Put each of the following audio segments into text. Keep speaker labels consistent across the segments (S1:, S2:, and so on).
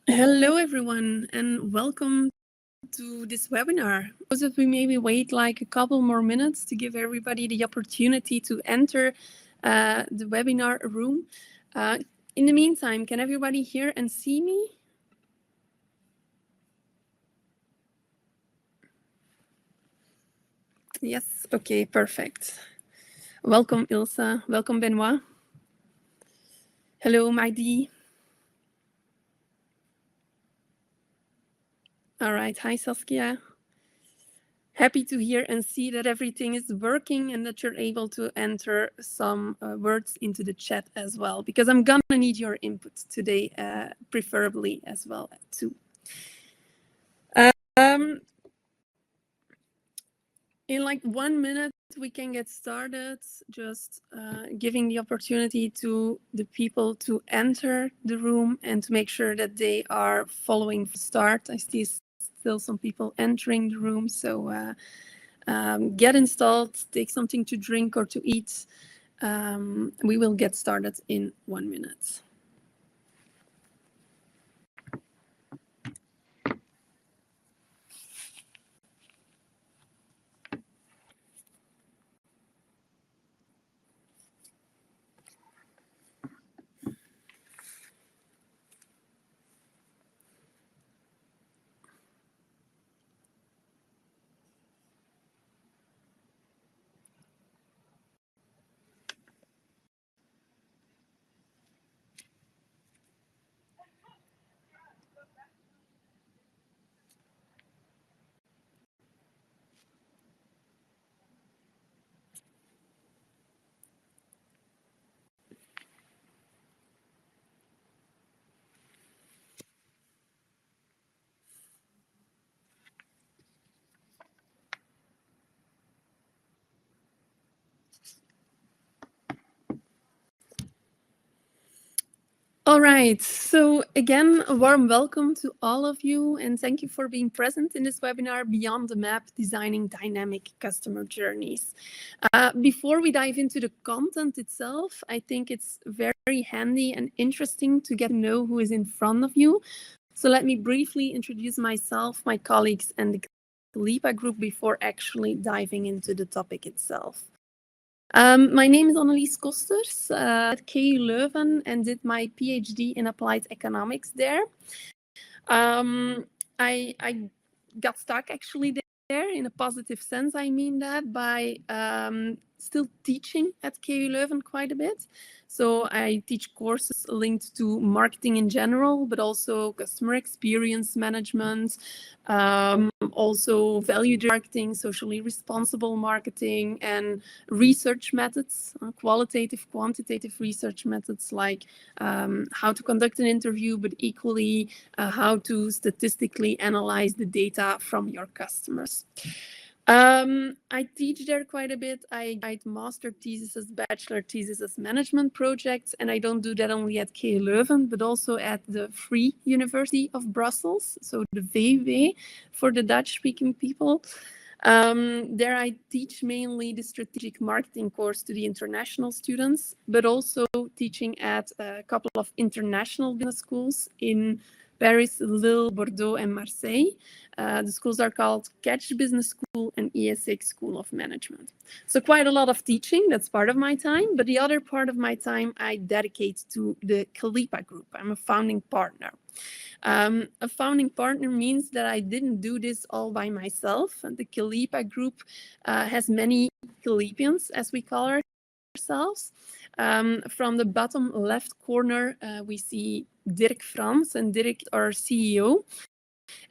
S1: Hello, everyone, and welcome to this webinar. Those of we maybe wait like a couple more minutes to give everybody the opportunity to enter the webinar room. In the meantime, can everybody hear and see me? Yes, okay, perfect. Welcome, Ilse. Welcome, Benoit. Hello, Magdi. All right. Hi, Saskia. Happy to hear and see that everything is working and that you're able to enter some words into the chat as well, because I'm going to need your input today, preferably as well, too. In like 1 minute, we can get started, just giving the opportunity to the people to enter the room and to make sure that they are following the start. I see still some people entering the room, so get installed, take something to drink or to eat. We will get started in 1 minute. All right, so again, a warm welcome to all of you, and thank you for being present in this webinar, Beyond the Map, Designing Dynamic Customer Journeys. Before we dive into the content itself, I think it's very handy and interesting to get to know who is in front of you. So let me briefly introduce myself, my colleagues, and the KALEPA group before actually diving into the topic itself. My name is Annelies Kosters at KU Leuven and did my PhD in applied economics there. I got stuck actually there in a positive sense. I mean that by still teaching at KU Leuven quite a bit. So I teach courses linked to marketing in general, but also customer experience management, also value marketing, socially responsible marketing, and research methods, qualitative, quantitative research methods like how to conduct an interview, but equally how to statistically analyze the data from your customers. I teach there quite a bit. I write master theses, bachelor theses, management projects, and I don't do that only at KU Leuven, but also at the Free University of Brussels, so the VW for the Dutch-speaking people. There I teach mainly the strategic marketing course to the international students, but also teaching at a couple of international business schools in Paris, Lille, Bordeaux, and Marseille. The schools are called Catch Business School and ESX School of Management. So quite a lot of teaching, that's part of my time, but the other part of my time I dedicate to the KALEPA group. I'm a founding partner. A founding partner means that I didn't do this all by myself. And the KALEPA group has many Kalepians, as we call ourselves. From the bottom left corner, we see Dirk Frans, and Dirk, our CEO,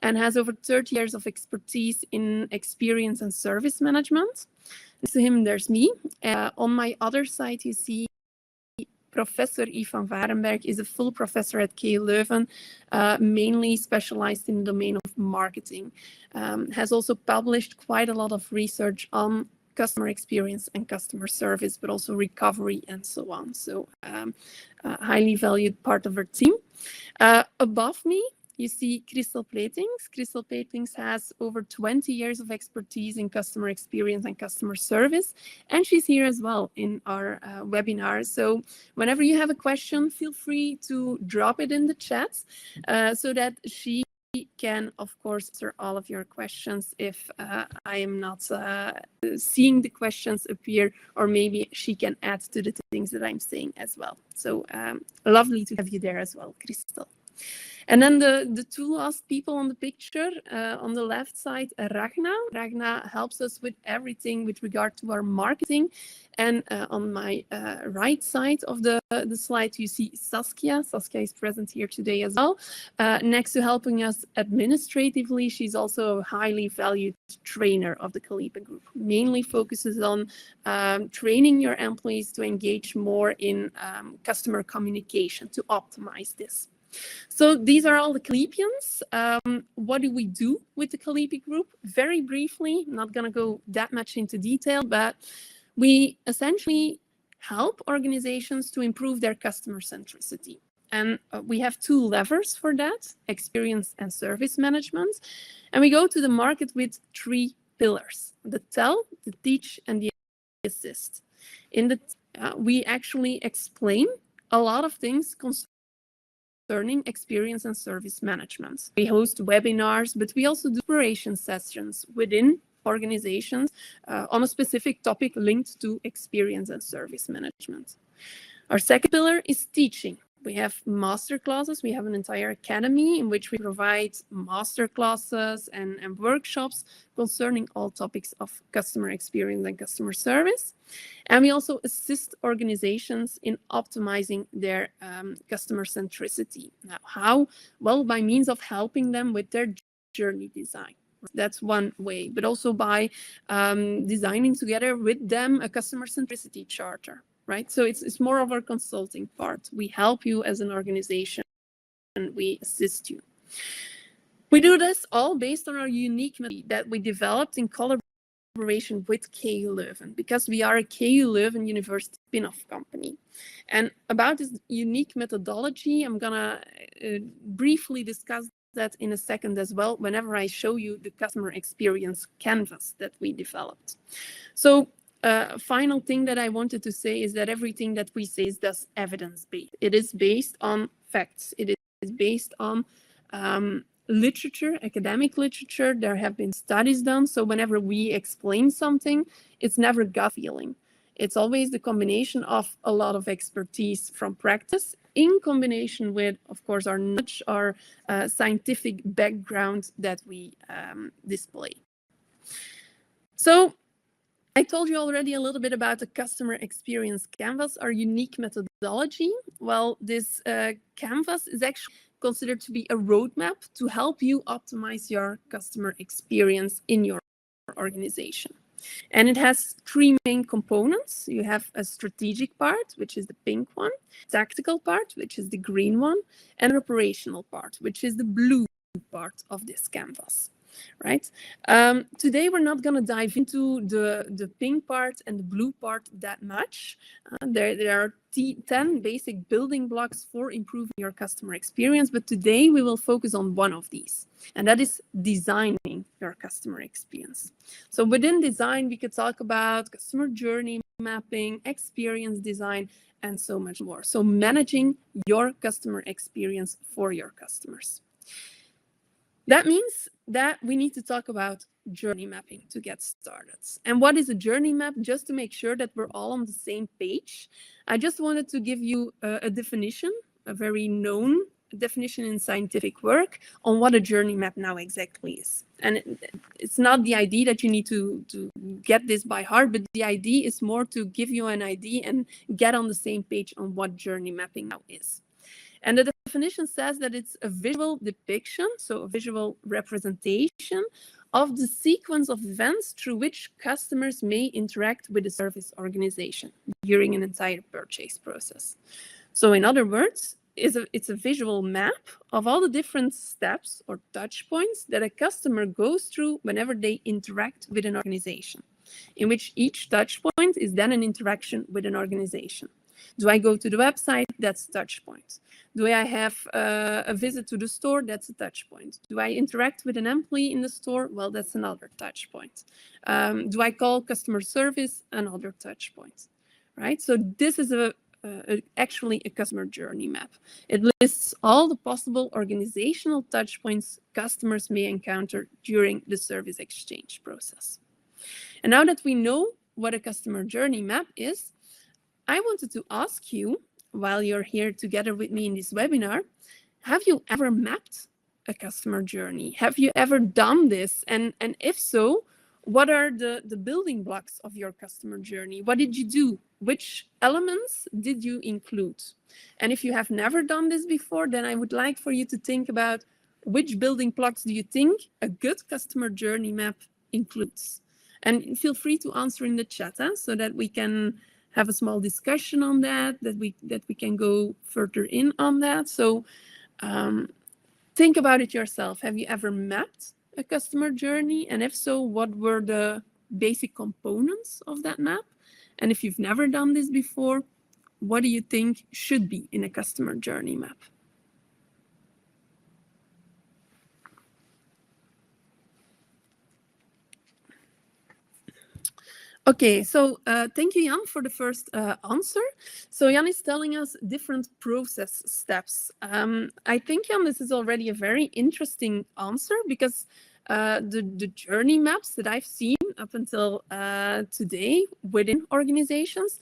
S1: and has over 30 years of expertise in experience and service management. Next to him, there's me. On my other side, you see Professor Yves van Varenberg is a full professor at KU Leuven, mainly specialized in the domain of marketing. Has also published quite a lot of research on customer experience and customer service, but also recovery and so on. So a highly valued part of our team. Above me, you see Crystal Platings. Crystal Platings has over 20 years of expertise in customer experience and customer service, and she's here as well in our webinar. So whenever you have a question, feel free to drop it in the chat so that she can, of course, answer all of your questions if I am not seeing the questions appear, or maybe she can add to the things that I'm saying as well. So lovely to have you there as well, Crystal. And then the two last people on the picture, on the left side, Ragna. Ragna helps us with everything with regard to our marketing. And on my right side of the slide, you see Saskia. Saskia is present here today as well. Next to helping us administratively, she's also a highly valued trainer of the KALEPA group. Mainly focuses on training your employees to engage more in customer communication to optimize this. So these are all the KALEPians. What do we do with the KALEPA group? Very briefly, I'm not going to go that much into detail, but we essentially help organizations to improve their customer centricity. And we have two levers for that, experience and service management. And we go to the market with three pillars, the tell, the teach, and the assist. In the we actually explain a lot of things concerning experience and service management. We host webinars, but we also do operation sessions within organizations on a specific topic linked to experience and service management. Our second pillar is teaching. We have master classes. We have an entire academy in which we provide master classes and workshops concerning all topics of customer experience and customer service. And we also assist organizations in optimizing their customer centricity. Now, how? Well, by means of helping them with their journey design. That's one way, but also by designing together with them a customer centricity charter. Right? So it's more of our consulting part. We help you as an organization and we assist you. We do this all based on our unique method that we developed in collaboration with KU Leuven, because we are a KU Leuven University spin-off company. And about this unique methodology, I'm gonna briefly discuss that in a second as well, whenever I show you the customer experience canvas that we developed. So final thing that I wanted to say is that everything that we say is thus evidence-based. It is based on facts. It is based on literature, academic literature. There have been studies done. So whenever we explain something, it's never gut feeling. It's always the combination of a lot of expertise from practice in combination with, of course, our knowledge, our scientific background that we display. So I told you already a little bit about the customer experience canvas, our unique methodology. Well, this canvas is actually considered to be a roadmap to help you optimize your customer experience in your organization. And it has three main components. You have a strategic part, which is the pink one, tactical part, which is the green one, and an operational part, which is the blue part of this canvas. Right? Today, we're not going to dive into the pink part and the blue part that much. There are 10 basic building blocks for improving your customer experience, but today we will focus on one of these, and that is designing your customer experience. So within design, we could talk about customer journey mapping, experience design, and so much more. So managing your customer experience for your customers. That means that we need to talk about journey mapping to get started. And what is a journey map? Just to make sure that we're all on the same page, I just wanted to give you a definition, a very known definition in scientific work on what a journey map now exactly is. And it's not the idea that you need to get this by heart, but the idea is more to give you an idea and get on the same page on what journey mapping now is. And the definition says that it's a visual depiction, so a visual representation of the sequence of events through which customers may interact with the service organization during an entire purchase process. So in other words, it's a visual map of all the different steps or touch points that a customer goes through whenever they interact with an organization, in which each touch point is then an interaction with an organization. Do I go to the website? That's a touch point. Do I have a visit to the store? That's a touch point. Do I interact with an employee in the store? Well, that's another touch point. Do I call customer service? Another touch point, right? So this is actually a customer journey map. It lists all the possible organizational touch points customers may encounter during the service exchange process. And now that we know what a customer journey map is, I wanted to ask you, while you're here together with me in this webinar, Have you ever mapped a customer journey? Have you ever done this? And if so, what are the building blocks of your customer journey? What did you do? Which elements did you include? And if you have never done this before, then I would like for you to think about which building blocks do you think a good customer journey map includes? And feel free to answer in the chat so that we can have a small discussion on that we can go further in on that. So think about it yourself. Have you ever mapped a customer journey? And if so, what were the basic components of that map? And if you've never done this before, what do you think should be in a customer journey map? Okay, so thank you, Jan, for the first answer. So Jan is telling us different process steps. I think, Jan, this is already a very interesting answer because the journey maps that I've seen up until today within organizations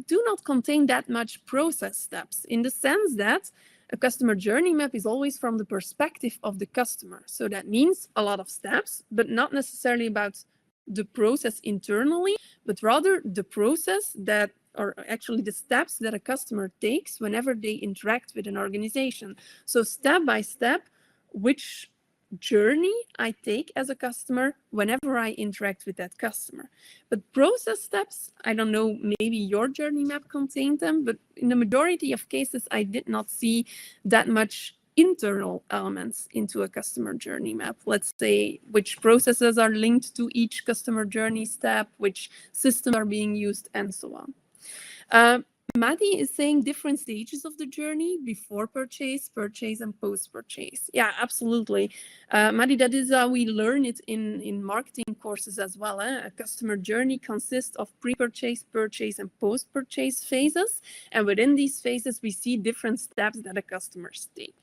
S1: do not contain that much process steps, in the sense that a customer journey map is always from the perspective of the customer. So that means a lot of steps, but not necessarily about the process internally, but rather the process that, or actually the steps that a customer takes whenever they interact with an organization. So step by step, which journey I take as a customer whenever I interact with that customer. But process steps, I don't know, maybe your journey map contained them, but in the majority of cases, I did not see that much internal elements into a customer journey map. Let's say which processes are linked to each customer journey step, which systems are being used, and so on. Maddie is saying different stages of the journey: before purchase, purchase, and post-purchase. Yeah, absolutely. Maddie, that is how we learn it in marketing courses as well. A customer journey consists of pre-purchase, purchase, and post-purchase phases. And within these phases, we see different steps that the customers take.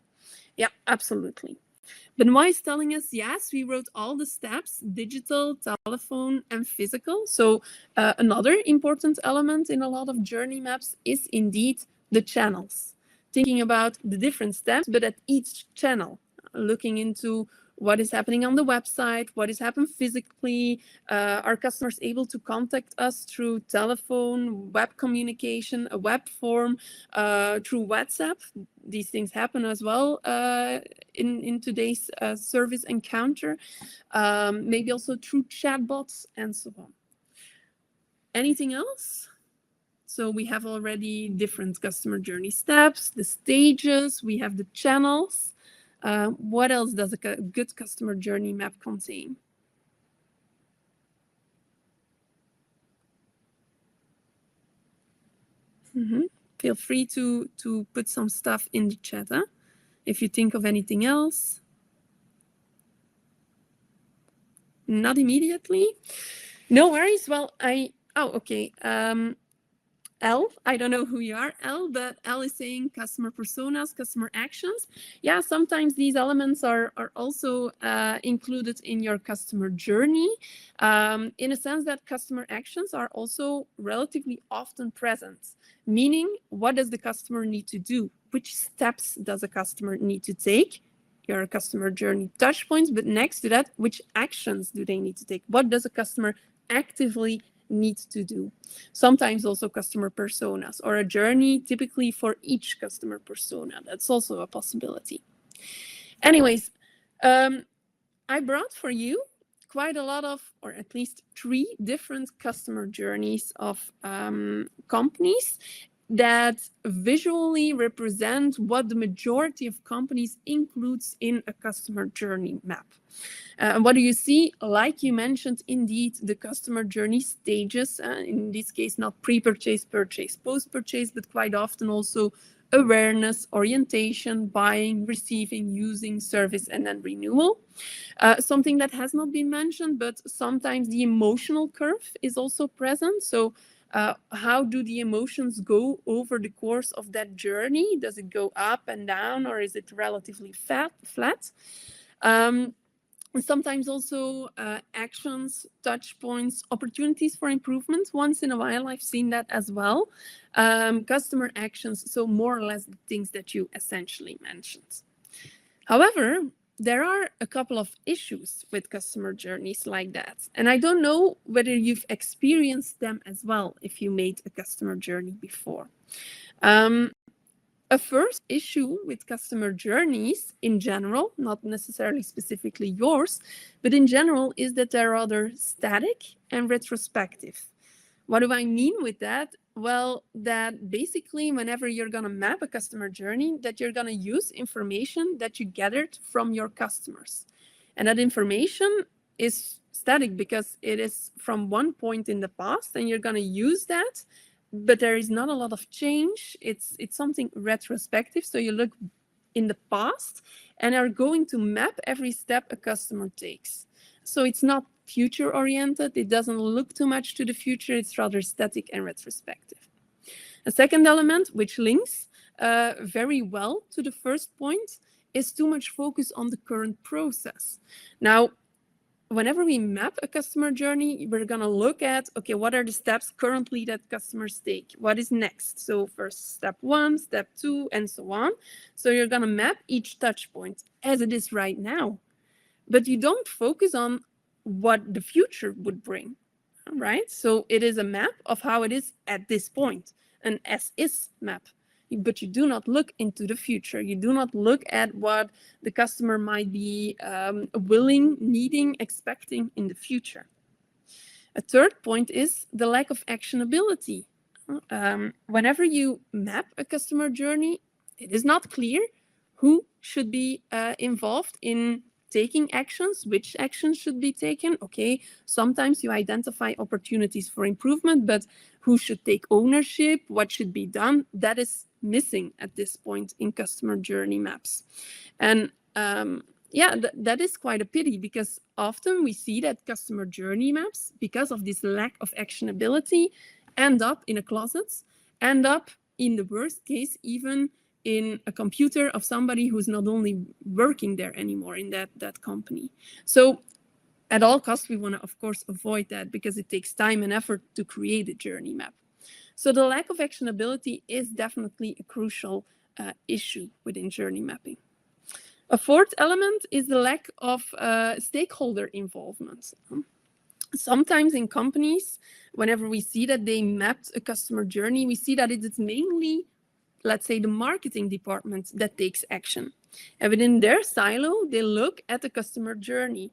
S1: Yeah, absolutely. Benoit is telling us, yes, we wrote all the steps: digital, telephone, and physical. So another important element in a lot of journey maps is indeed the channels. Thinking about the different steps, but at each channel, looking into what is happening on the website, what is happening physically, are customers able to contact us through telephone, web communication, a web form, through WhatsApp. These things happen as well in today's service encounter, maybe also through chatbots and so on. Anything else? So we have already different customer journey steps, the stages, we have the channels. What else does a good customer journey map contain? Feel free to put some stuff in the chat if you think of anything else. Not immediately. No worries. Well, okay. L, I don't know who you are, L, but L is saying customer personas, customer actions. Yeah, sometimes these elements are also included in your customer journey, in a sense that customer actions are also relatively often present, meaning what does the customer need to do? Which steps does a customer need to take? Your customer journey touch points, but next to that, which actions do they need to take? What does a customer actively need to do? Sometimes also customer personas, or a journey typically for each customer persona. That's also a possibility. Anyways, I brought for you quite a lot of, or at least 3 different customer journeys of companies that visually represent what the majority of companies includes in a customer journey map. And what do you see? Like you mentioned, indeed, the customer journey stages, in this case, not pre-purchase, purchase, post-purchase, but quite often also awareness, orientation, buying, receiving, using, service, and then renewal. Something that has not been mentioned, but sometimes the emotional curve is also present. So how do the emotions go over the course of that journey? Does it go up and down, or is it relatively flat? Sometimes also actions, touch points, opportunities for improvement. Once in a while, I've seen that as well. Customer actions, so more or less the things that you essentially mentioned. However, there are a couple of issues with customer journeys like that. And I don't know whether you've experienced them as well if you made a customer journey before. A first issue with customer journeys in general, not necessarily specifically yours, but in general, is that they're rather static and retrospective. What do I mean with that? Well, that basically whenever you're going to map a customer journey, that you're going to use information that you gathered from your customers. And that information is static because it is from one point in the past and you're going to use that, but there is not a lot of change. It's something retrospective. So you look in the past and are going to map every step a customer takes. So it's not future oriented. It doesn't look too much to the future. It's rather static and retrospective. A second element, which links very well to the first point, is too much focus on the current process. Now, whenever we map a customer journey, we're going to look at, okay, what are the steps currently that customers take? What is next? So first step 1, step 2, and so on. So you're going to map each touch point as it is right now. But you don't focus on what the future would bring, right? So it is a map of how it is at this point, an as-is map. But you do not look into the future. You do not look at what the customer might be willing, needing, expecting in the future. A third point is the lack of actionability. Whenever you map a customer journey, it is not clear who should be involved in taking actions, which actions should be taken. Okay, sometimes you identify opportunities for improvement, but who should take ownership, what should be done, that is missing at this point in customer journey maps. And that is quite a pity, because often we see that customer journey maps, because of this lack of actionability, end up in a closet, end up in the worst case even in a computer of somebody who's not only working there anymore in that company. So at all costs, we want to, of course, avoid that, because it takes time and effort to create a journey map. So the lack of actionability is definitely a crucial issue within journey mapping. A fourth element is the lack of stakeholder involvement. Sometimes in companies, whenever we see that they mapped a customer journey, we see that it is mainly, let's say, the marketing department that takes action. And within their silo, they look at the customer journey,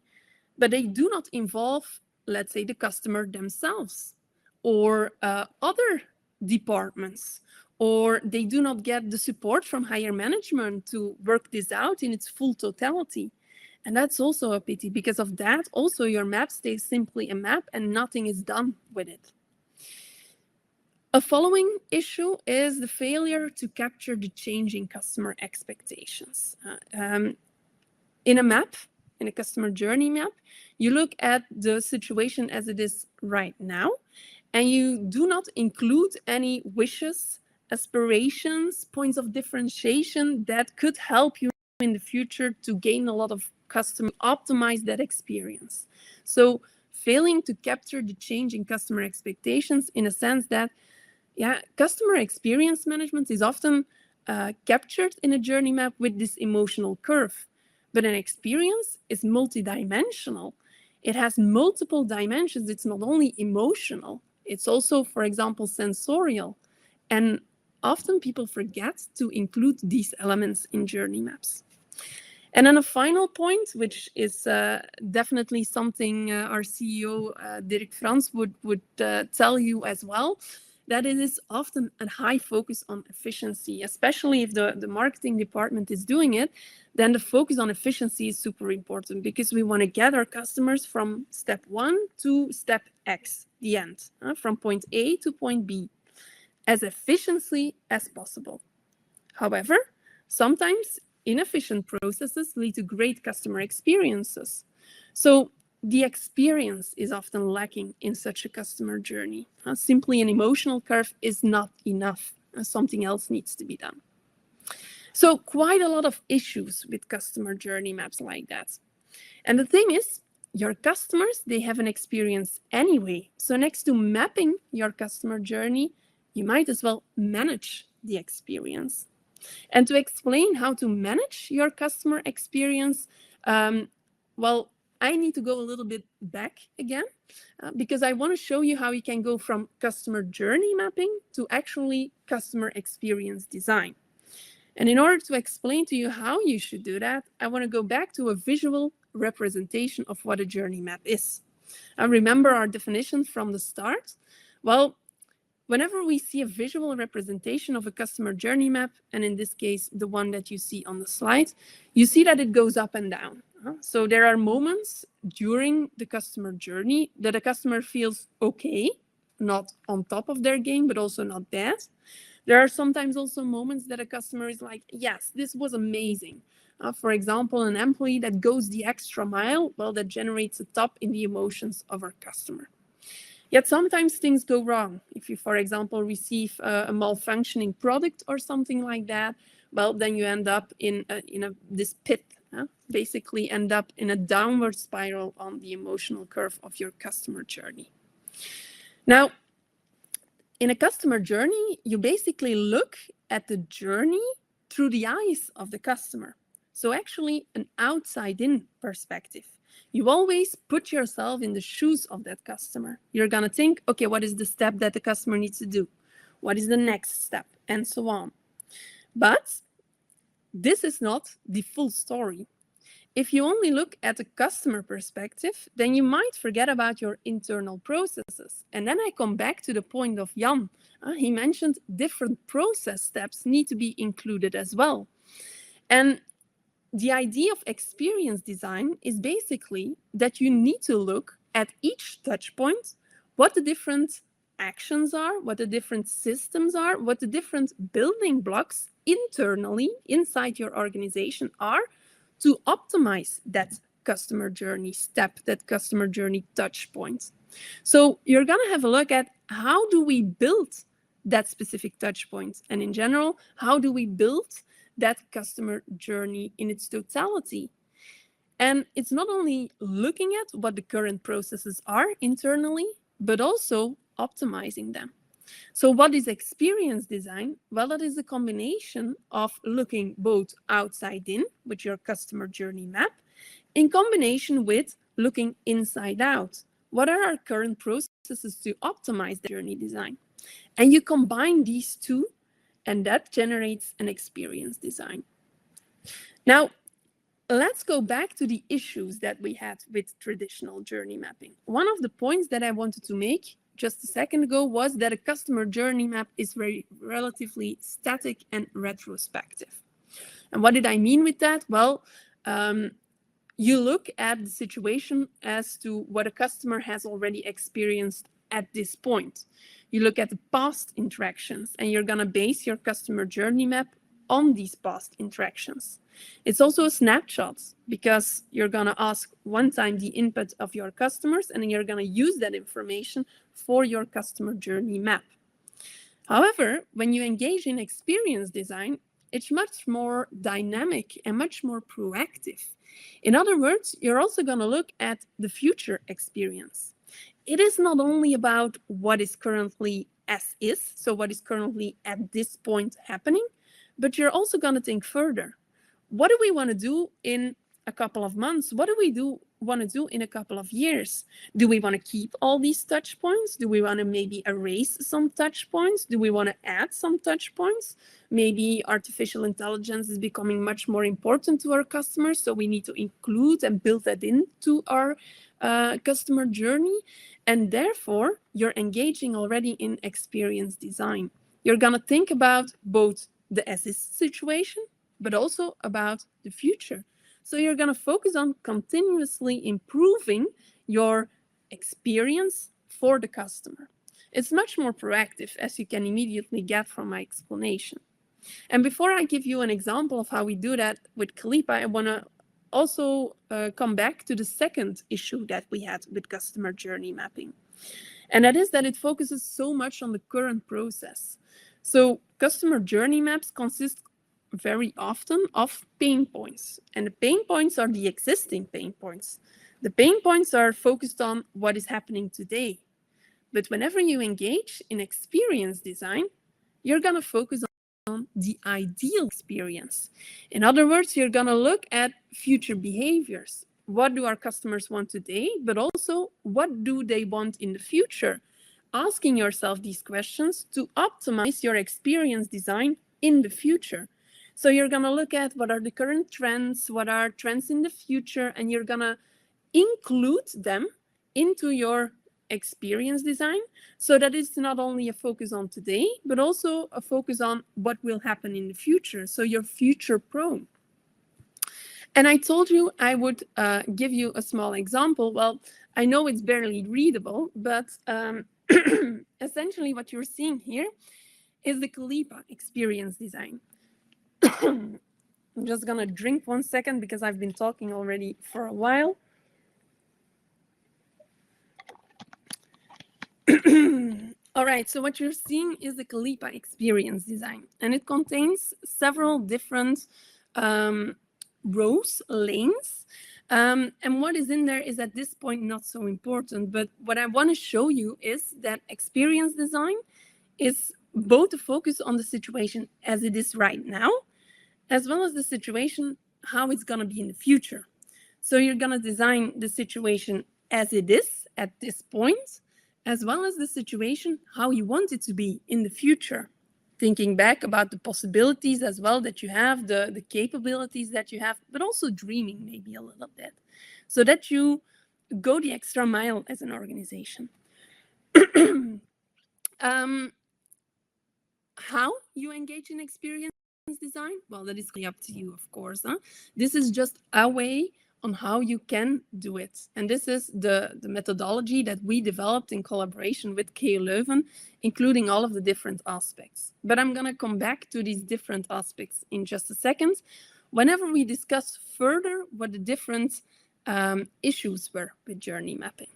S1: but they do not involve, let's say, the customer themselves or other departments, or they do not get the support from higher management to work this out in its full totality. And that's also a pity. Because of that, also your map stays simply a map and nothing is done with it. A following issue is the failure to capture the changing customer expectations. In a map, in a customer journey map, you look at the situation as it is right now, and you do not include any wishes, aspirations, points of differentiation that could help you in the future to gain a lot of customer, optimize that experience. So failing to capture the change in customer expectations, in a sense that, customer experience management is often captured in a journey map with this emotional curve. But an experience is multidimensional. It has multiple dimensions. It's not only emotional, it's also, for example, sensorial. And often people forget to include these elements in journey maps. And then a final point, which is definitely something our CEO, Dirk Frans, would tell you as well, that it is often a high focus on efficiency, especially if the marketing department is doing it, then the focus on efficiency is super important, because we want to get our customers from step 1 to step X, the end, from point A to point B, as efficiently as possible. However, sometimes inefficient processes lead to great customer experiences. So the experience is often lacking in such a customer journey. Simply an emotional curve is not enough. Something else needs to be done. So quite a lot of issues with customer journey maps like that. And the thing is, your customers, they have an experience anyway. So next to mapping your customer journey, you might as well manage the experience. And to explain how to manage your customer experience, well, I need to go a little bit back again because I want to show you how you can go from customer journey mapping to actually customer experience design. And in order to explain to you how you should do that, I want to go back to a visual representation of what a journey map is. And remember our definition from the start? Well, whenever we see a visual representation of a customer journey map, and in this case, the one that you see on the slide, you see that it goes up and down. So there are moments during the customer journey that a customer feels okay, not on top of their game, but also not bad. There are sometimes also moments that a customer is like, yes, this was amazing. For example, an employee that goes the extra mile, well, that generates a top in the emotions of our customer. Yet sometimes things go wrong. If you, for example, receive a malfunctioning product or something like that, well, then you end up in this pit, basically end up in a downward spiral on the emotional curve of your customer journey. Now, in a customer journey, you basically look at the journey through the eyes of the customer. So actually an outside-in perspective. You always put yourself in the shoes of that customer. You're going to think, okay, what is the step that the customer needs to do? What is the next step? And so on. But this is not the full story. If you only look at the customer perspective, then you might forget about your internal processes. And then I come back to the point of Jan. He mentioned different process steps need to be included as well. And the idea of experience design is basically that you need to look at each touch point, what the different actions are, what the different systems are, what the different building blocks internally inside your organization are to optimize that customer journey step, that customer journey touch point. So you're going to have a look at how do we build that specific touch point? And in general, how do we build that customer journey in its totality? And it's not only looking at what the current processes are internally, but also optimizing them. So what is experience design? Well, that is a combination of looking both outside in with your customer journey map in combination with looking inside out. What are our current processes to optimize the journey design? And you combine these two, and that generates an experience design. Now, let's go back to the issues that we had with traditional journey mapping. One of the points that I wanted to make just a second ago was that a customer journey map is very relatively static and retrospective. And what did I mean with that? Well, you look at the situation as to what a customer has already experienced at this point. You look at the past interactions and you're going to base your customer journey map on these past interactions. It's also a snapshot because you're going to ask one time the input of your customers and then you're going to use that information for your customer journey map. However, when you engage in experience design, it's much more dynamic and much more proactive. In other words, you're also going to look at the future experience. It is not only about what is currently as is, so what is currently at this point happening, but you're also going to think further. What do we want to do in a couple of months? What do we want to do in a couple of years? Do we want to keep all these touch points? Do we want to maybe erase some touch points? Do we want to add some touch points? Maybe artificial intelligence is becoming much more important to our customers, so we need to include and build that into our customer journey. And therefore, you're engaging already in experience design. You're going to think about both the as-is situation, but also about the future. So you're going to focus on continuously improving your experience for the customer. It's much more proactive, as you can immediately get from my explanation. And before I give you an example of how we do that with KALEPA, I want to also come back to the second issue that we had with customer journey mapping. And that is that it focuses so much on the current process. So customer journey maps consist very often of pain points. And the pain points are the existing pain points. The pain points are focused on what is happening today. But whenever you engage in experience design, you're going to focus on the ideal experience. In other words, you're going to look at future behaviors. What do our customers want today, but also what do they want in the future? Asking yourself these questions to optimize your experience design in the future. So you're going to look at what are the current trends, what are trends in the future, and you're going to include them into your experience design, so that it's not only a focus on today, but also a focus on what will happen in the future. So you're future prone. And I told you I would give you a small example. Well, I know it's barely readable, but essentially what you're seeing here is the KALEPA experience design. I'm just gonna drink 1 second because I've been talking already for a while. All right, so what you're seeing is the KALEPA experience design, and it contains several different rows, lanes. And what is in there is at this point not so important, but what I want to show you is that experience design is both a focus on the situation as it is right now, as well as the situation, how it's going to be in the future. So you're going to design the situation as it is at this point, as well as the situation, how you want it to be in the future. Thinking back about the possibilities as well that you have, the capabilities that you have, but also dreaming maybe a little bit, so that you go the extra mile as an organization. How you engage in experience design? Well, that is up to you, of course. This is just a way on how you can do it. And this is the methodology that we developed in collaboration with KU Leuven, including all of the different aspects. But I'm going to come back to these different aspects in just a second, whenever we discuss further what the different issues were with journey mapping.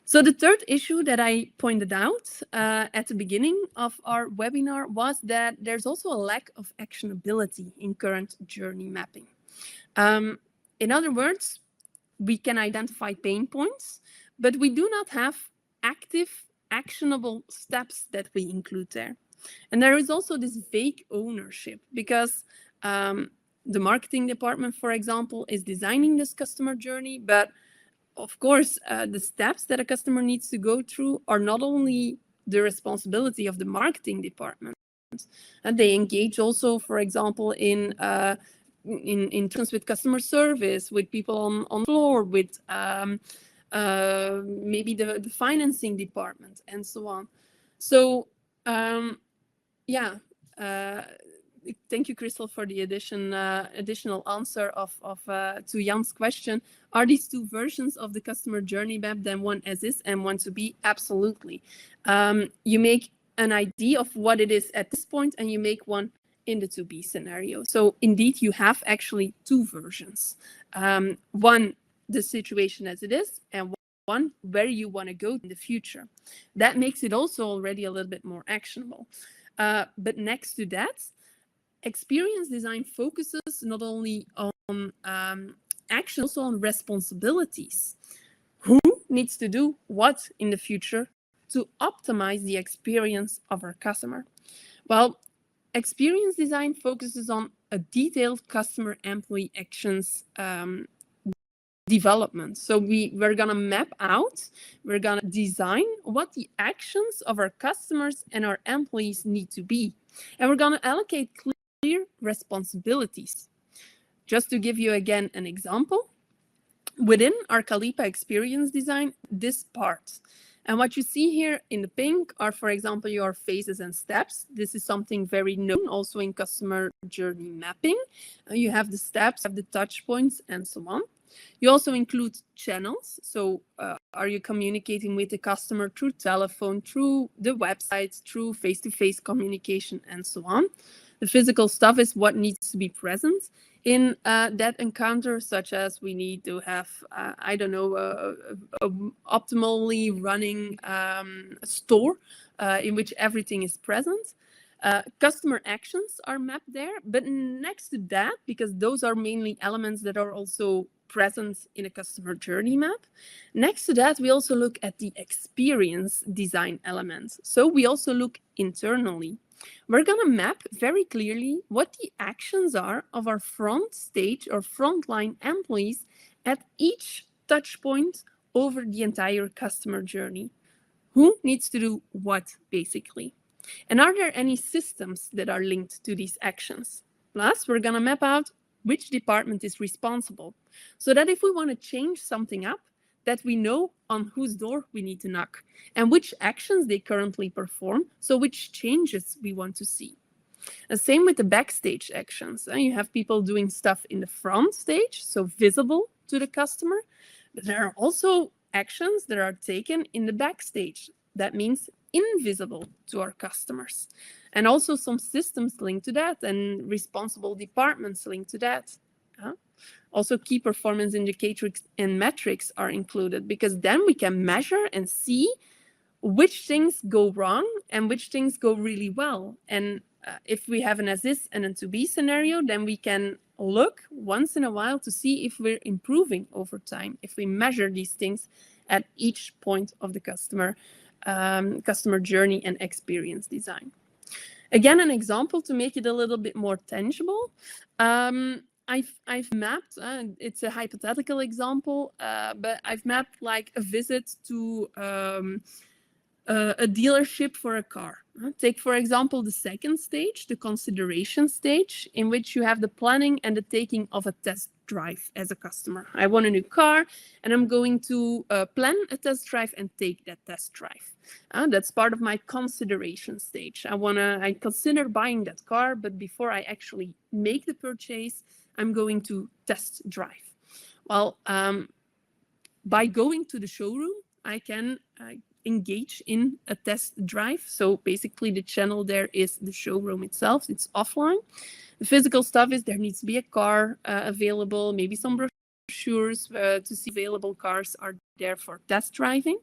S1: So the third issue that I pointed out at the beginning of our webinar was that there's also a lack of actionability in current journey mapping. In other words, we can identify pain points, but we do not have active, actionable steps that we include there. And there is also this vague ownership, because the marketing department, for example, is designing this customer journey, but of course, the steps that a customer needs to go through are not only the responsibility of the marketing department, and they engage also, for example, in terms with customer service, with people on the floor, with maybe the financing department, and so on. So, yeah. Thank you, Crystal, for the additional answer to Jan's question. Are these two versions of the customer journey map, then one as is and one to be? Absolutely. You make an idea of what it is at this point, and you make one in the to be scenario. So indeed, you have actually two versions. One, the situation as it is, and one where you want to go in the future. That makes it also already a little bit more actionable. But next to that, experience design focuses not only on action, also on responsibilities. Who needs to do what in the future to optimize the experience of our customer? Well, experience design focuses on a detailed customer employee actions development. So we're going to map out, we're going to design what the actions of our customers and our employees need to be. And we're going to allocate clear responsibilities. Just to give you again an example, within our KALEPA experience design, this part. And what you see here in the pink are, for example, your phases and steps. This is something very known also in customer journey mapping. You have the steps, have the touch points, and so on. You also include channels. So are you communicating with the customer through telephone, through the website, through face-to-face communication, and so on? The physical stuff is what needs to be present in that encounter, such as we need to have, I don't know, a optimally running store in which everything is present. Customer actions are mapped there, but next to that, because those are mainly elements that are also present in a customer journey map. Next to that, we also look at the experience design elements. So we also look internally. We're going to map very clearly what the actions are of our front stage or frontline employees at each touch point over the entire customer journey. Who needs to do what, basically? And are there any systems that are linked to these actions? Plus, we're going to map out which department is responsible, so that if we want to change something up, that we know on whose door we need to knock and which actions they currently perform, so which changes we want to see. The same with the backstage actions. You have people doing stuff in the front stage, so visible to the customer. But there are also actions that are taken in the backstage. That means invisible to our customers. And also some systems linked to that and responsible departments linked to that. Also, key performance indicators and metrics are included, because then we can measure and see which things go wrong and which things go really well. And if we have an as-is and a to-be scenario, then we can look once in a while to see if we're improving over time, if we measure these things at each point of the customer journey and experience design. Again, an example to make it a little bit more tangible. I've mapped, it's a hypothetical example, but I've mapped like a visit to a dealership for a car. Take, for example, the second stage, the consideration stage, in which you have the planning and the taking of a test drive as a customer. I want a new car, and I'm going to plan a test drive and take that test drive. That's part of my consideration stage. I consider buying that car, but before I actually make the purchase, I'm going to test drive. Well, by going to the showroom, I can engage in a test drive. So basically the channel there is the showroom itself. It's offline. The physical stuff is there needs to be a car available, maybe some brochures to see available cars are there for test driving.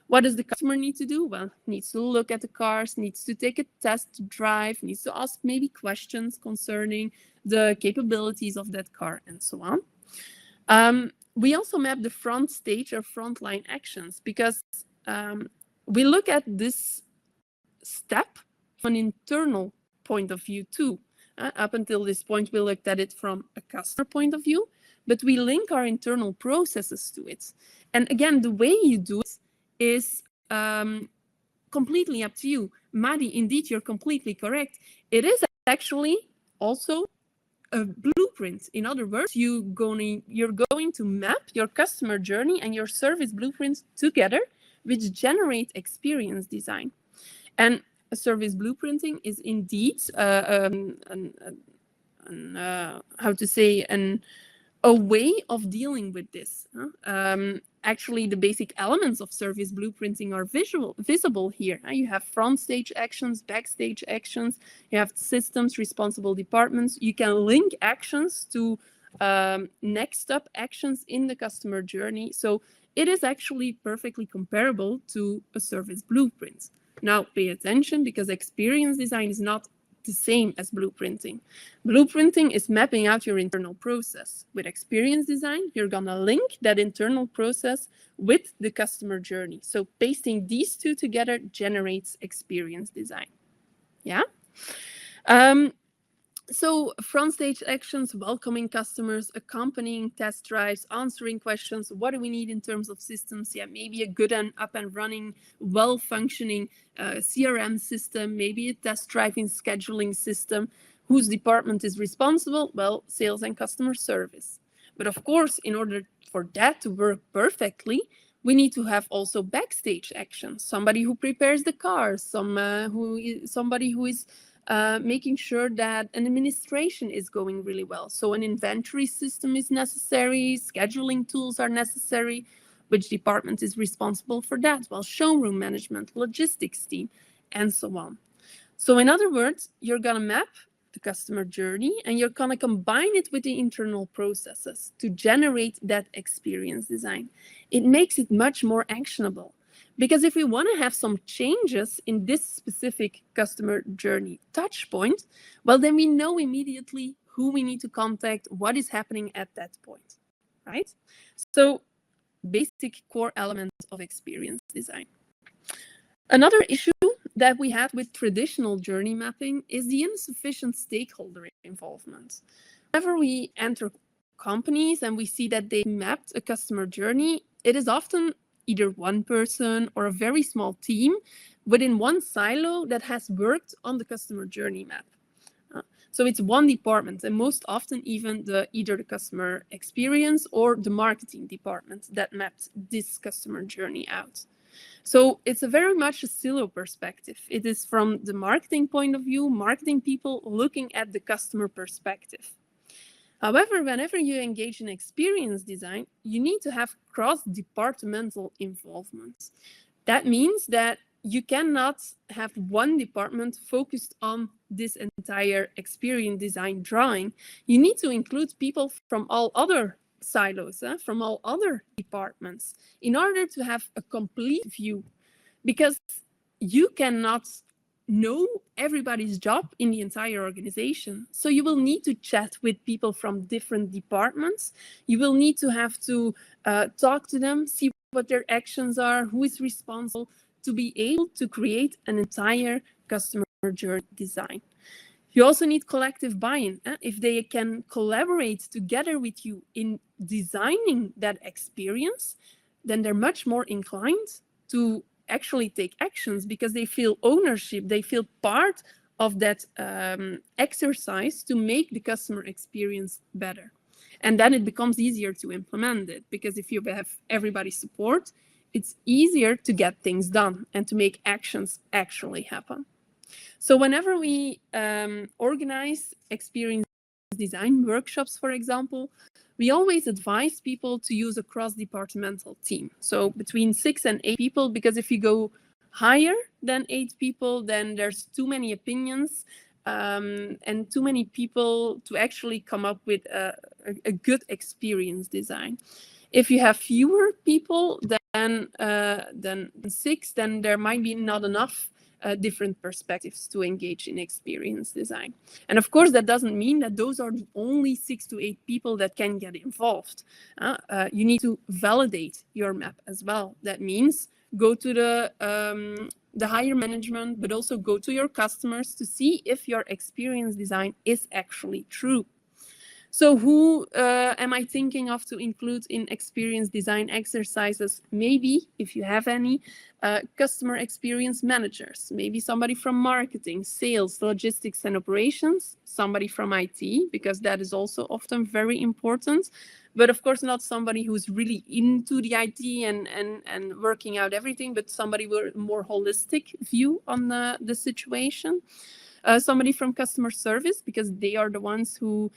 S1: What does the customer need to do? Well, needs to look at the cars, needs to take a test drive, needs to ask maybe questions concerning the capabilities of that car and so on. We also map the front stage or frontline actions, because we look at this step from an internal point of view too. Up until this point, we looked at it from a customer point of view, but we link our internal processes to it. And again, the way you do it is completely up to you. Madi, indeed, you're completely correct. It is actually also a blueprint. In other words, you're going to map your customer journey and your service blueprints together, which generate experience design. And service blueprinting is indeed a way of dealing with this. Actually, the basic elements of service blueprinting are visible here. You have front stage actions, backstage actions, you have systems, responsible departments. You can link actions to next step actions in the customer journey. So it is actually perfectly comparable to a service blueprint. Now, pay attention, because experience design is not the same as blueprinting. Blueprinting is mapping out your internal process. With experience design, you're going to link that internal process with the customer journey. So pasting these two together generates experience design. Yeah? So front stage actions, welcoming customers, accompanying test drives, answering questions. What do we need in terms of systems? Yeah, maybe a good and up and running, well-functioning CRM system, maybe a test driving scheduling system. Whose department is responsible? Well, sales and customer service. But of course, in order for that to work perfectly, we need to have also backstage actions. Somebody who prepares the cars, somebody who is making sure that an administration is going really well. So an inventory system is necessary, scheduling tools are necessary. Which department is responsible for that? Well, showroom management, logistics team, and so on. So in other words, you're going to map the customer journey and you're going to combine it with the internal processes to generate that experience design. It makes it much more actionable. Because if we want to have some changes in this specific customer journey touch point, well, then we know immediately who we need to contact, what is happening at that point, right? So basic core elements of experience design. Another issue that we had with traditional journey mapping is the insufficient stakeholder involvement. Whenever we enter companies and we see that they mapped a customer journey, it is often either one person or a very small team within one silo that has worked on the customer journey map. So it's one department, and most often even either the customer experience or the marketing department that mapped this customer journey out. So it's a very much a silo perspective. It is from the marketing point of view, marketing people looking at the customer perspective. However, whenever you engage in experience design, you need to have cross-departmental involvement. That means that you cannot have one department focused on this entire experience design drawing. You need to include people from all other silos, from all other departments, in order to have a complete view, because you cannot know everybody's job in the entire organization. So you will need to chat with people from different departments. You will need to have to talk to them, see what their actions are, who is responsible, to be able to create an entire customer journey design. You also need collective buy-in. If they can collaborate together with you in designing that experience, then they're much more inclined to actually take actions because they feel ownership, they feel part of that exercise to make the customer experience better. And then it becomes easier to implement it, because if you have everybody's support, it's easier to get things done and to make actions actually happen. So whenever we organize experience design workshops, for example, we always advise people to use a cross-departmental team. So between 6 and 8 people, because if you go higher than 8 people, then there's too many opinions and too many people to actually come up with a good experience design. If you have fewer people than 6, then there might be not enough different perspectives to engage in experience design. And of course, that doesn't mean that those are the only 6 to 8 people that can get involved. You need to validate your map as well. That means go to the higher management, but also go to your customers to see if your experience design is actually true. So who am I thinking of to include in experience design exercises? Maybe, if you have any, customer experience managers, maybe somebody from marketing, sales, logistics, and operations, somebody from IT, because that is also often very important. But of course, not somebody who's really into the IT and working out everything, but somebody with a more holistic view on the situation. Somebody from customer service, because they are the ones who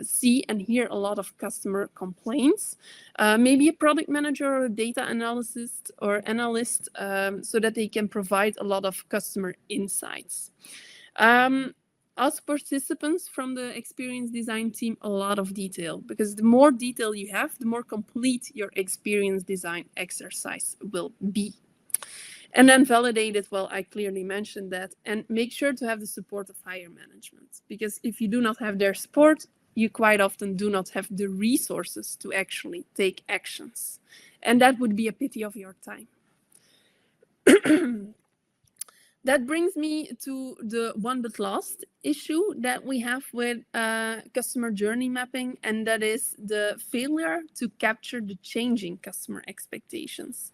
S1: see and hear a lot of customer complaints. Maybe a product manager or a data analyst so that they can provide a lot of customer insights. As participants from the experience design team, a lot of detail, because the more detail you have, the more complete your experience design exercise will be. And then validate it. Well, I clearly mentioned that. And make sure to have the support of higher management, because if you do not have their support, you quite often do not have the resources to actually take actions. And that would be a pity of your time. That brings me to the one but last issue that we have with customer journey mapping, and that is the failure to capture the changing customer expectations.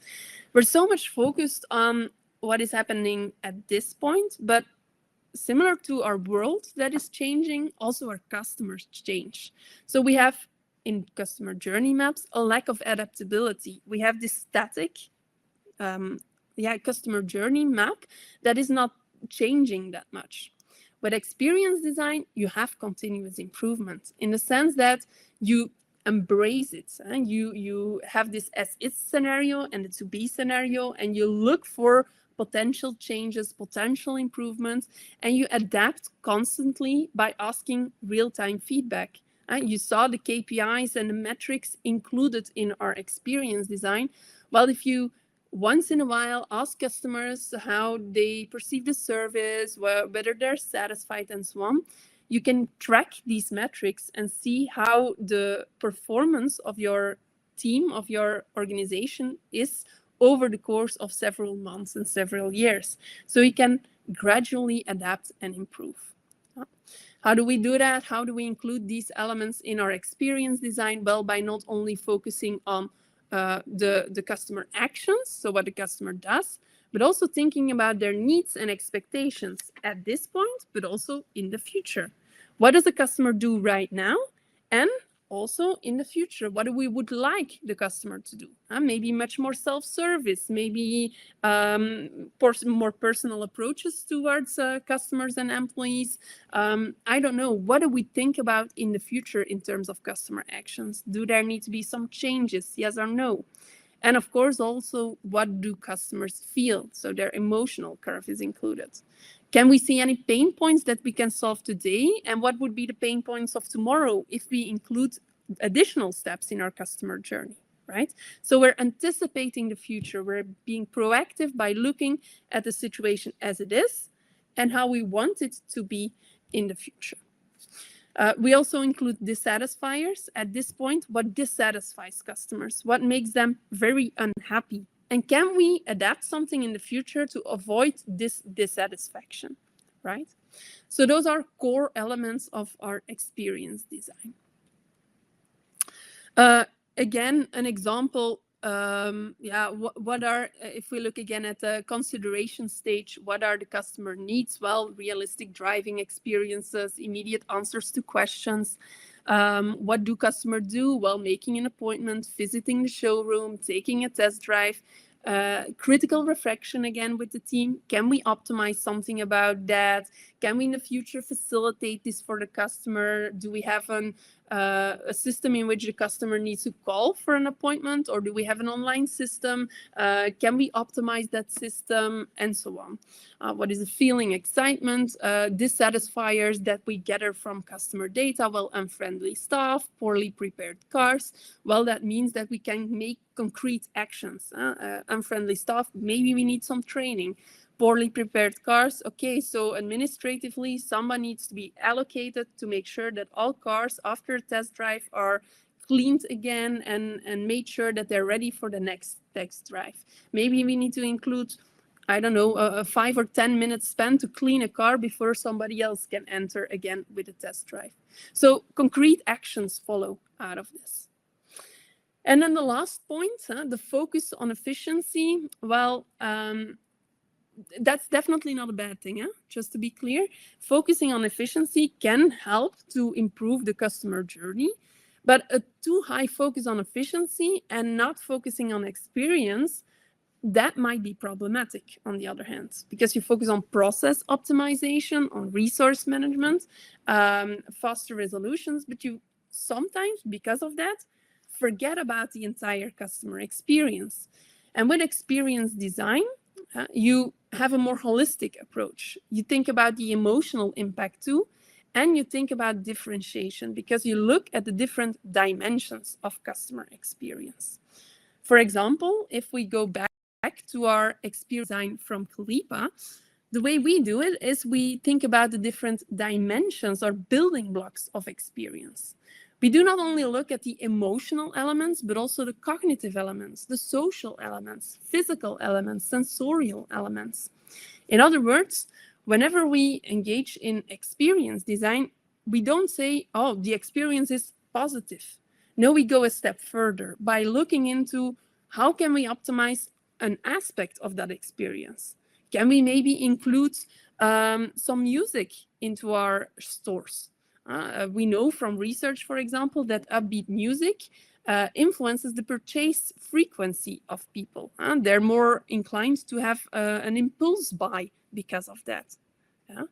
S1: We're so much focused on what is happening at this point, but similar to our world that is changing, also our customers change. So we have in customer journey maps a lack of adaptability. We have this static customer journey map that is not changing that much. With experience design, you have continuous improvement in the sense that you embrace it. And you have this as-is scenario and the to-be scenario, and you look for potential changes, potential improvements, and you adapt constantly by asking real-time feedback. You saw the KPIs and the metrics included in our experience design. Well, if you once in a while ask customers how they perceive the service, whether they're satisfied and so on, you can track these metrics and see how the performance of your team, of your organization is over the course of several months and several years. So you can gradually adapt and improve. How do we do that? How do we include these elements in our experience design? Well, by not only focusing on the customer actions, so what the customer does, but also thinking about their needs and expectations at this point, but also in the future. What does the customer do right now? And also in the future, what we would like the customer to do? Maybe much more self-service, maybe more personal approaches towards customers and employees. I don't know. What do we think about in the future in terms of customer actions? Do there need to be some changes? Yes or no? And of course, also, what do customers feel? So their emotional curve is included. Can we see any pain points that we can solve today? And what would be the pain points of tomorrow if we include additional steps in our customer journey, right? So we're anticipating the future. We're being proactive by looking at the situation as it is and how we want it to be in the future. We also include dissatisfiers at this point. What dissatisfies customers? What makes them very unhappy? And can we adapt something in the future to avoid this dissatisfaction, right? So those are core elements of our experience design. Again, an example, what are, if we look again at the consideration stage, what are the customer needs? Well, realistic driving experiences, immediate answers to questions. What do customers do? Well, making an appointment, visiting the showroom, taking a test drive. Critical reflection again with the team. Can we optimize something about that? Can we in the future facilitate this for the customer? Do we have a system in which the customer needs to call for an appointment, or do we have an online system? Can we optimize that system, and so on? What is the feeling? Excitement, dissatisfiers that we gather from customer data? Well, unfriendly staff, poorly prepared cars. Well, that means that we can make concrete actions. Unfriendly staff, maybe we need some training. Poorly prepared cars, okay, so administratively, someone needs to be allocated to make sure that all cars after a test drive are cleaned again and made sure that they're ready for the next test drive. Maybe we need to include, I don't know, a 5 or 10 minutes spent to clean a car before somebody else can enter again with a test drive. So concrete actions follow out of this. And then the last point, the focus on efficiency. Well, that's definitely not a bad thing, just to be clear. Focusing on efficiency can help to improve the customer journey, but a too high focus on efficiency and not focusing on experience, that might be problematic on the other hand, because you focus on process optimization, on resource management, faster resolutions, but you sometimes, because of that, forget about the entire customer experience. And with experience design, you have a more holistic approach. You think about the emotional impact too, and you think about differentiation because you look at the different dimensions of customer experience. For example, if we go back to our experience design from KALEPA, the way we do it is we think about the different dimensions or building blocks of experience. We do not only look at the emotional elements, but also the cognitive elements, the social elements, physical elements, sensorial elements. In other words, whenever we engage in experience design, we don't say, oh, the experience is positive. No, we go a step further by looking into how can we optimize an aspect of that experience. Can we maybe include some music into our stores? We know from research, for example, that upbeat music influences the purchase frequency of people. They're more inclined to have an impulse buy because of that. Yeah.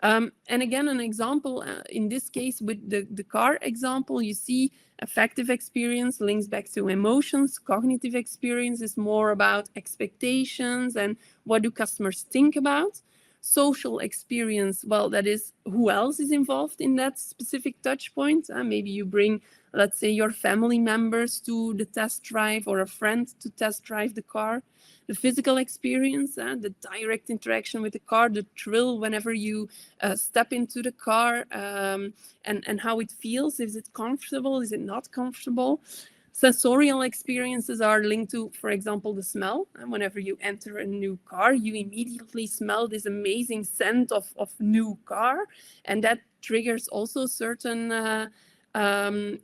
S1: And again, an example, in this case, with the car example, you see affective experience links back to emotions. Cognitive experience is more about expectations and what do customers think about. Social experience, well, that is who else is involved in that specific touch point. Maybe you bring, let's say, your family members to the test drive, or a friend to test drive the car. The physical experience, the direct interaction with the car, the thrill whenever you step into the car, and how it feels. Is it comfortable? Is it not comfortable? Sensorial experiences are linked to, for example, the smell. And whenever you enter a new car, you immediately smell this amazing scent of new car. And that triggers also certain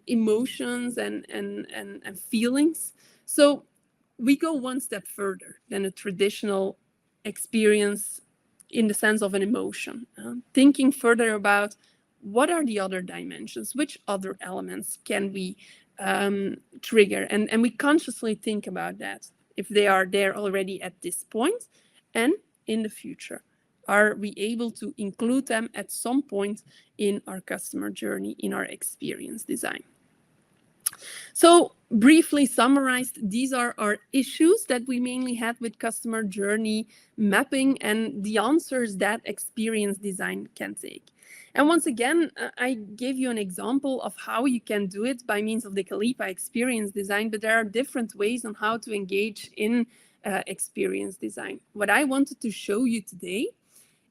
S1: emotions and feelings. So we go one step further than a traditional experience in the sense of an emotion. Thinking further about what are the other dimensions, which other elements can we trigger, and we consciously think about that, if they are there already at this point and in the future. Are we able to include them at some point in our customer journey, in our experience design? So briefly summarized, these are our issues that we mainly had with customer journey mapping and the answers that experience design can take. And once again, I gave you an example of how you can do it by means of the KALEPA experience design, but there are different ways on how to engage in experience design. What I wanted to show you today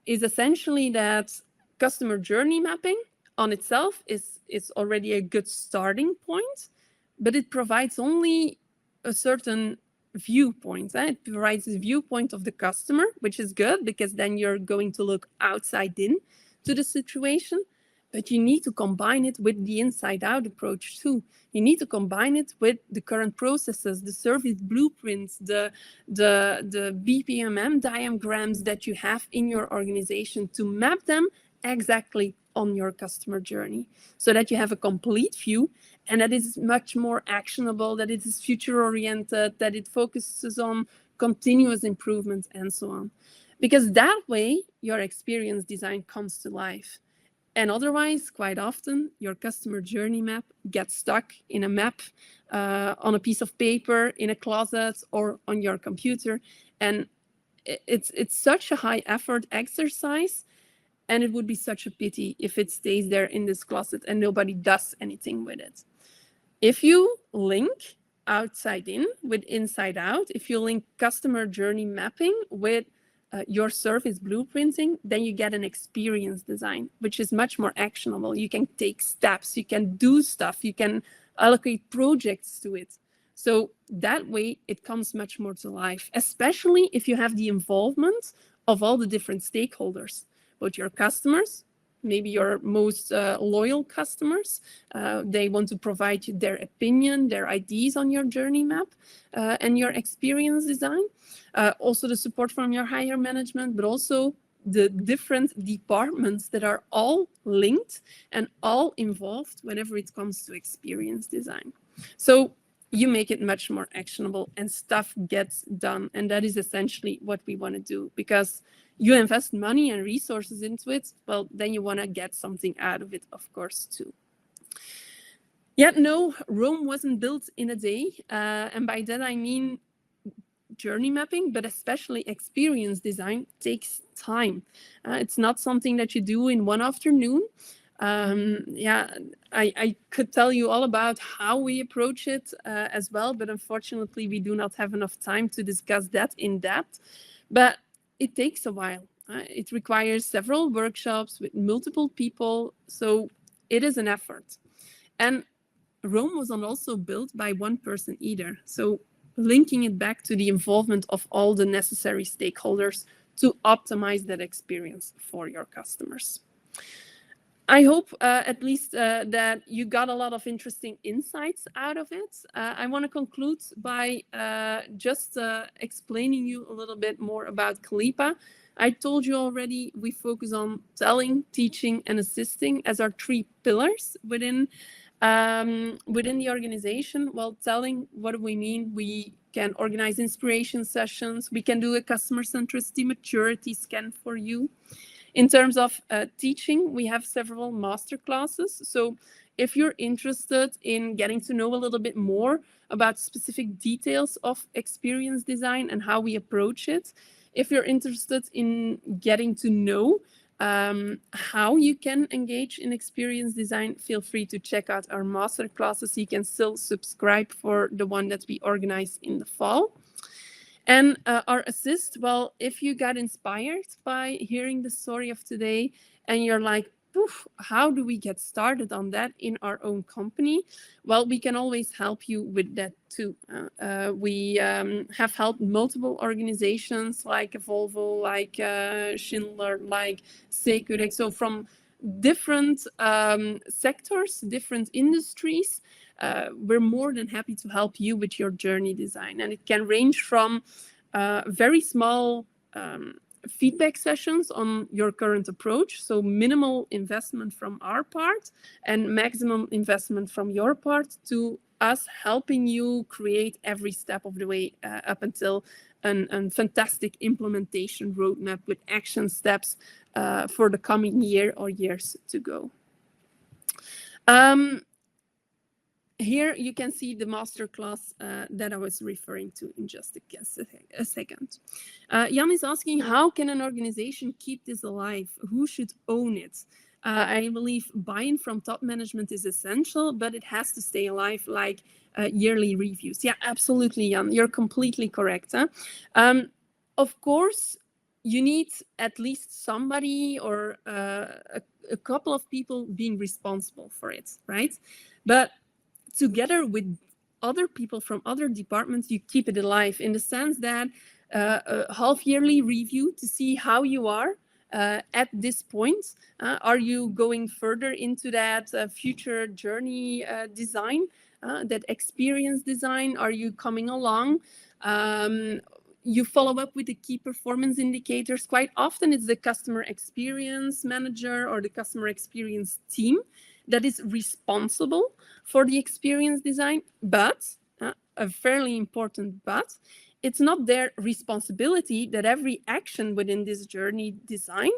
S1: is essentially that customer journey mapping on itself is already a good starting point, but it provides only a certain viewpoint. It provides a viewpoint of the customer, which is good because then you're going to look outside in to the situation, but you need to combine it with the inside out approach too. You need to combine it with the current processes, the service blueprints, the BPMN diagrams that you have in your organization, to map them exactly on your customer journey, so that you have a complete view and that is much more actionable, that it is future oriented, that it focuses on continuous improvement and so on. Because that way your experience design comes to life. And otherwise, quite often, your customer journey map gets stuck in a map on a piece of paper, in a closet, or on your computer. And it's such a high effort exercise, and it would be such a pity if it stays there in this closet and nobody does anything with it. If you link outside in with inside out, if you link customer journey mapping with your service blueprinting, then you get an experience design, which is much more actionable. You can take steps, you can do stuff, you can allocate projects to it. So that way it comes much more to life, especially if you have the involvement of all the different stakeholders, both your customers, maybe your most loyal customers. They want to provide you their opinion, their ideas on your journey map and your experience design. Also the support from your higher management, but also the different departments that are all linked and all involved whenever it comes to experience design. So you make it much more actionable and stuff gets done. And that is essentially what we want to do, because you invest money and resources into it, well, then you want to get something out of it, of course, too. Yet no, Rome wasn't built in a day. And by that, I mean journey mapping, but especially experience design takes time. It's not something that you do in one afternoon. I could tell you all about how we approach it as well, but unfortunately we do not have enough time to discuss that in depth. But it takes a while. It requires several workshops with multiple people, so it is an effort. And Rome was not also built by one person either. So linking it back to the involvement of all the necessary stakeholders to optimize that experience for your customers. I hope at least that you got a lot of interesting insights out of it. I want to conclude by just explaining you a little bit more about KALEPA. I told you already, we focus on telling, teaching, and assisting as our 3 pillars within the organization. Well, telling, what do we mean? We can organize inspiration sessions. We can do a customer centricity maturity scan for you. In terms of teaching, we have several master classes. So if you're interested in getting to know a little bit more about specific details of experience design and how we approach it, If you're interested in getting to know how you can engage in experience design, feel free to check out our master classes. You can still subscribe for the one that we organize in the fall. And our assist, well, if you got inspired by hearing the story of today and you're like, "Poof, how do we get started on that in our own company?" Well, we can always help you with that too. We have helped multiple organizations like Volvo, like Schindler, like Securex. So from different sectors, different industries, we're more than happy to help you with your journey design. And it can range from very small feedback sessions on your current approach, so minimal investment from our part and maximum investment from your part, to us helping you create every step of the way up until a fantastic implementation roadmap with action steps for the coming year or years to go. Here you can see the masterclass that I was referring to in just a second. Jan is asking, how can an organization keep this alive? Who should own it? I believe buy-in from top management is essential, but it has to stay alive, like yearly reviews. Yeah, absolutely, Jan. You're completely correct. Huh? Of course, you need at least somebody or a couple of people being responsible for it, right? But together with other people from other departments, you keep it alive in the sense that a half-yearly review to see how you are at this point. Are you going further into that future journey design, that experience design? Are you coming along? You follow up with the key performance indicators. Quite often it's the customer experience manager or the customer experience team that is responsible for the experience design, but a fairly important but, it's not their responsibility that every action within this journey design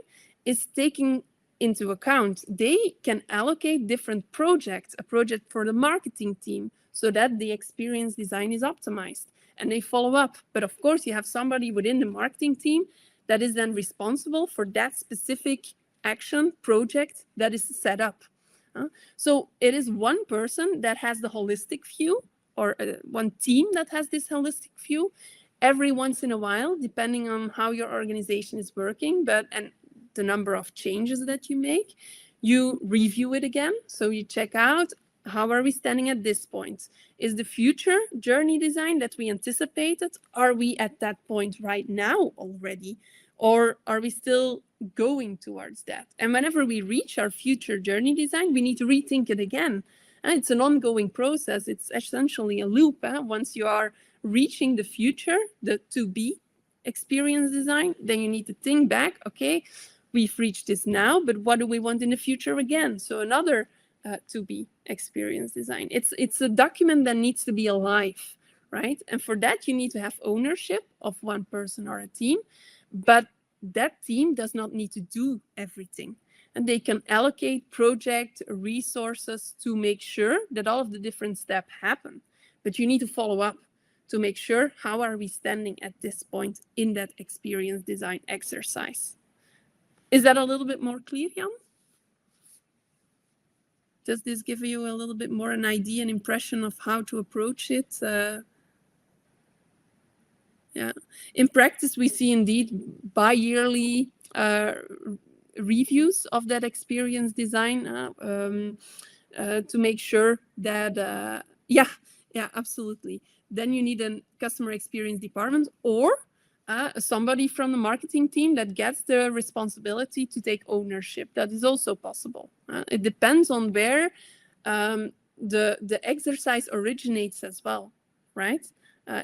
S1: is taken into account. They can allocate different projects, a project for the marketing team, so that the experience design is optimized, and they follow up. But of course, you have somebody within the marketing team that is then responsible for that specific action project that is set up. So it is one person that has the holistic view, or one team that has this holistic view. Every once in a while, depending on how your organization is working, and the number of changes that you make, you review it again. So you check out, how are we standing at this point? Is the future journey design that we anticipated, are we at that point right now already? Or are we still going towards that? And whenever we reach our future journey design, we need to rethink it again. And it's an ongoing process. It's essentially a loop. Once you are reaching the future, the to-be experience design, then you need to think back, okay, we've reached this now, but what do we want in the future again? So another to-be experience design. It's a document that needs to be alive, right? And for that, you need to have ownership of one person or a team. But that team does not need to do everything. And they can allocate project resources to make sure that all of the different steps happen. But you need to follow up to make sure, how are we standing at this point in that experience design exercise? Is that a little bit more clear, Jan? Does this give you a little bit more an idea, an impression of how to approach it? Yeah. In practice, we see indeed bi-yearly reviews of that experience design to make sure that, yeah, absolutely. Then you need a customer experience department or somebody from the marketing team that gets the responsibility to take ownership. That is also possible. It depends on where the exercise originates as well, right?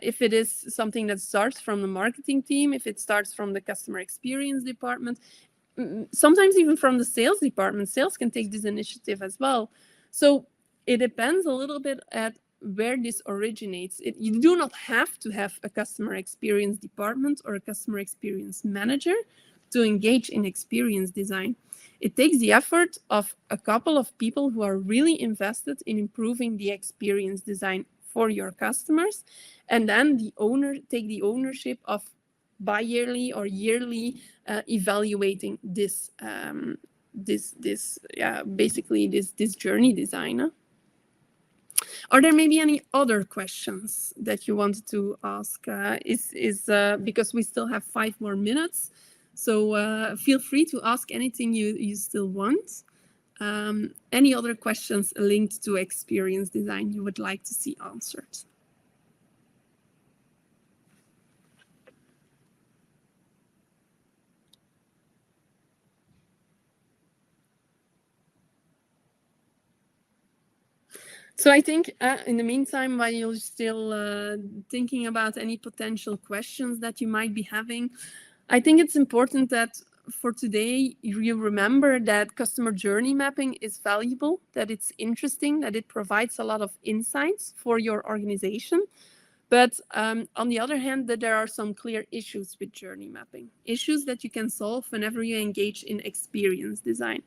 S1: If it is something that starts from the marketing team, if it starts from the customer experience department, sometimes even from the sales department, sales can take this initiative as well. So it depends a little bit at where this originates. You do not have to have a customer experience department or a customer experience manager to engage in experience design. It takes the effort of a couple of people who are really invested in improving the experience design for your customers, and then take the ownership of bi-yearly or yearly evaluating this basically this journey design. Are there maybe any other questions that you wanted to ask? Because we still have 5 more minutes, so feel free to ask anything you still want. Any other questions linked to experience design you would like to see answered? So I think in the meantime, while you're still thinking about any potential questions that you might be having, I think it's important that for today, you remember that customer journey mapping is valuable, that it's interesting, that it provides a lot of insights for your organization. But on the other hand, that there are some clear issues with journey mapping, issues that you can solve whenever you engage in experience design.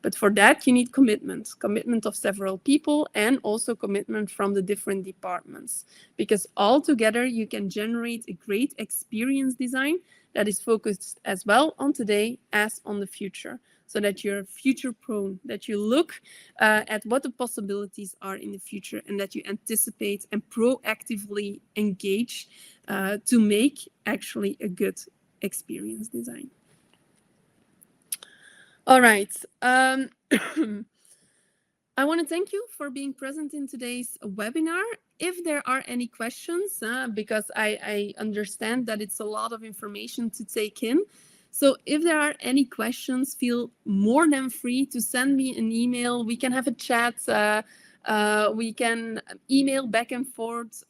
S1: But for that, you need commitment of several people, and also commitment from the different departments. Because all together, you can generate a great experience design that is focused as well on today as on the future. So that you're future prone, that you look at what the possibilities are in the future, and that you anticipate and proactively engage to make actually a good experience design. All right. I want to thank you for being present in today's webinar. If there are any questions, because I understand that it's a lot of information to take in. So if there are any questions, feel more than free to send me an email. We can have a chat. We can email back and forth.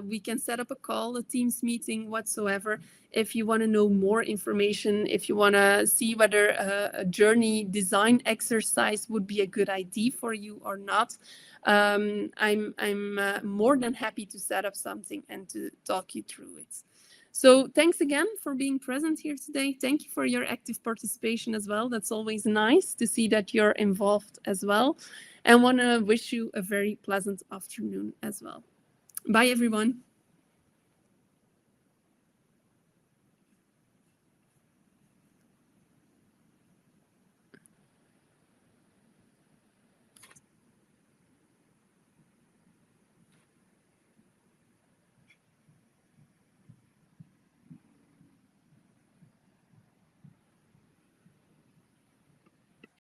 S1: We can set up a call, a Teams meeting, whatsoever. If you want to know more information, if you want to see whether a journey design exercise would be a good idea for you or not, I'm more than happy to set up something and to talk you through it. So thanks again for being present here today. Thank you for your active participation as well. That's always nice to see that you're involved as well. And want to wish you a very pleasant afternoon as well. Bye, everyone.